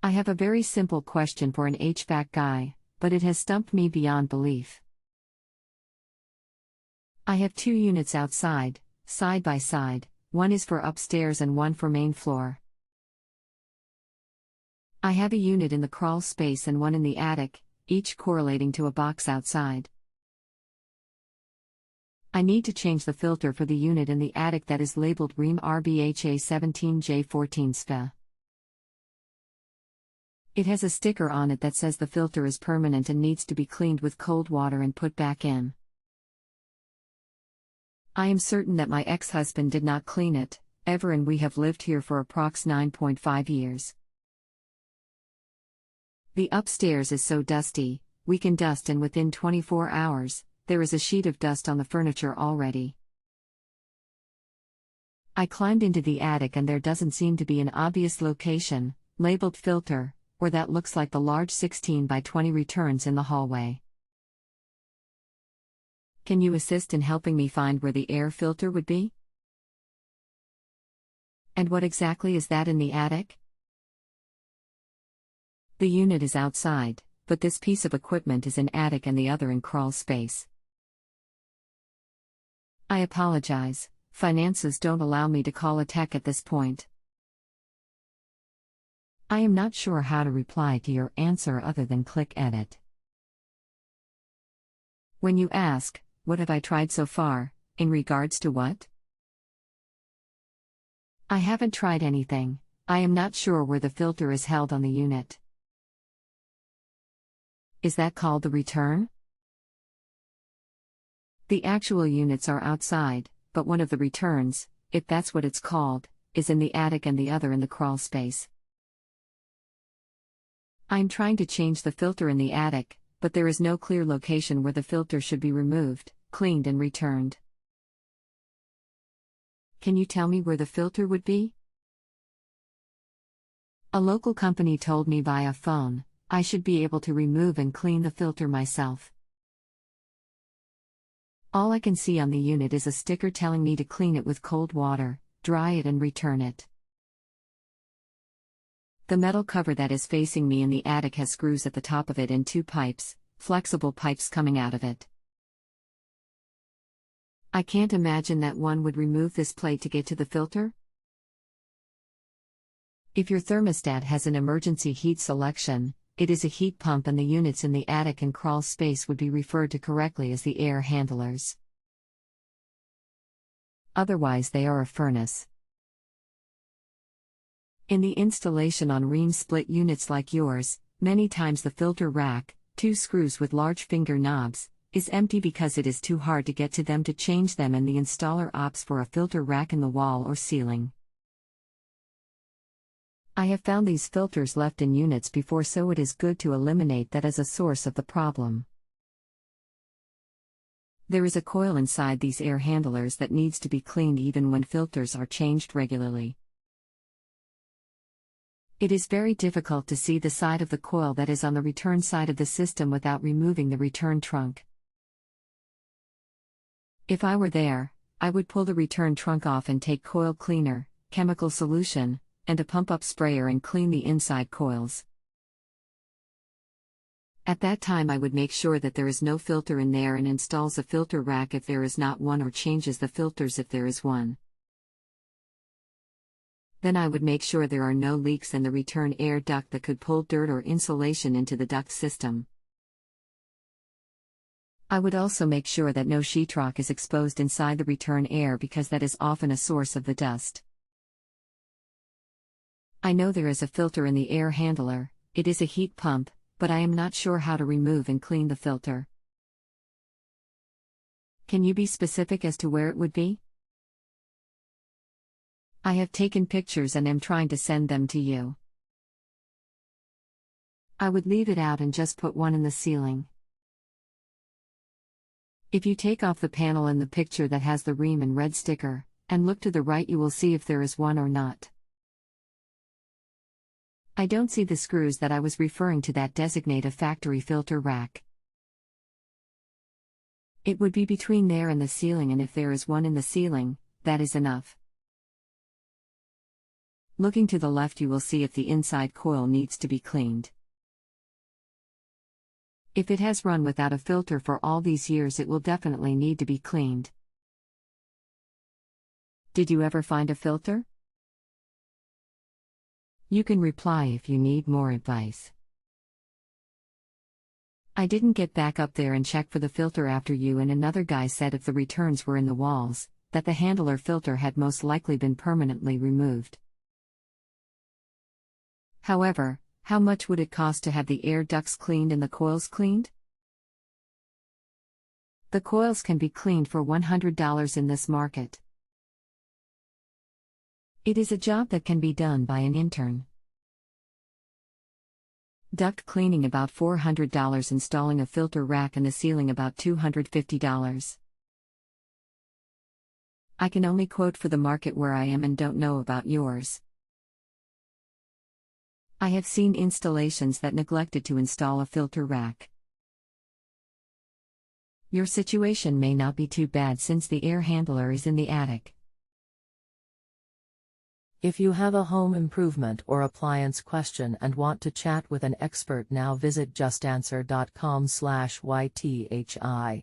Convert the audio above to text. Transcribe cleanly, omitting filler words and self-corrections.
I have a very simple question for an HVAC guy, but it has stumped me beyond belief. I have 2 units outside, side by side, one is for upstairs and one for main floor. I have a unit in the crawl space and one in the attic, each correlating to a box outside. I need to change the filter for the unit in the attic that is labeled Rheem RBHA-17J14SFDA. It has a sticker on it that says the filter is permanent and needs to be cleaned with cold water and put back in. I am certain that my ex-husband did not clean it, ever, and we have lived here for approx 9.5 years. The upstairs is so dusty, we can dust and within 24 hours, there is a sheet of dust on the furniture already. I climbed into the attic and there doesn't seem to be an obvious location, labeled filter, or that looks like the large 16 by 20 returns in the hallway. Can you assist in helping me find where the air filter would be? And what exactly is that in the attic? The unit is outside, but this piece of equipment is in attic and the other in crawl space. I apologize, finances don't allow me to call a tech at this point. I am not sure how to reply to your answer other than click edit. When you ask, what have I tried so far, in regards to what? I haven't tried anything, I am not sure where the filter is held on the unit. Is that called the return? The actual units are outside, but one of the returns, if that's what it's called, is in the attic and the other in the crawl space. I'm trying to change the filter in the attic, but there is no clear location where the filter should be removed, cleaned and returned. Can you tell me where the filter would be? A local company told me via phone, I should be able to remove and clean the filter myself. All I can see on the unit is a sticker telling me to clean it with cold water, dry it and return it. The metal cover that is facing me in the attic has screws at the top of it and 2 pipes, flexible pipes coming out of it. I can't imagine that one would remove this plate to get to the filter. If your thermostat has an emergency heat selection, it is a heat pump and the units in the attic and crawl space would be referred to correctly as the air handlers. Otherwise they are a furnace. In the installation on Rheem split units like yours, many times the filter rack, 2 screws with large finger knobs, is empty because it is too hard to get to them to change them and the installer opts for a filter rack in the wall or ceiling. I have found these filters left in units before, so it is good to eliminate that as a source of the problem. There is a coil inside these air handlers that needs to be cleaned even when filters are changed regularly. It is very difficult to see the side of the coil that is on the return side of the system without removing the return trunk. If I were there, I would pull the return trunk off and take coil cleaner, chemical solution, and a pump-up sprayer and clean the inside coils. At that time I would make sure that there is no filter in there and installs a filter rack if there is not one, or changes the filters if there is one. Then I would make sure there are no leaks in the return air duct that could pull dirt or insulation into the duct system. I would also make sure that no sheetrock is exposed inside the return air because that is often a source of the dust. I know there is a filter in the air handler, it is a heat pump, but I am not sure how to remove and clean the filter. Can you be specific as to where it would be? I have taken pictures and am trying to send them to you. I would leave it out and just put one in the ceiling. If you take off the panel in the picture that has the Rheem in red sticker, and look to the right, you will see if there is one or not. I don't see the screws that I was referring to that designate a factory filter rack. It would be between there and the ceiling, and if there is one in the ceiling, that is enough. Looking to the left, you will see if the inside coil needs to be cleaned. If it has run without a filter for all these years, it will definitely need to be cleaned. Did you ever find a filter? You can reply if you need more advice. I didn't get back up there and check for the filter after you and another guy said if the returns were in the walls, that the handler filter had most likely been permanently removed. However, how much would it cost to have the air ducts cleaned and the coils cleaned? The coils can be cleaned for $100 in this market. It is a job that can be done by an intern. Duct cleaning about $400, installing a filter rack in the ceiling about $250. I can only quote for the market where I am and don't know about yours. I have seen installations that neglected to install a filter rack. Your situation may not be too bad since the air handler is in the attic. If you have a home improvement or appliance question and want to chat with an expert now, visit JustAnswer.com/YTHI.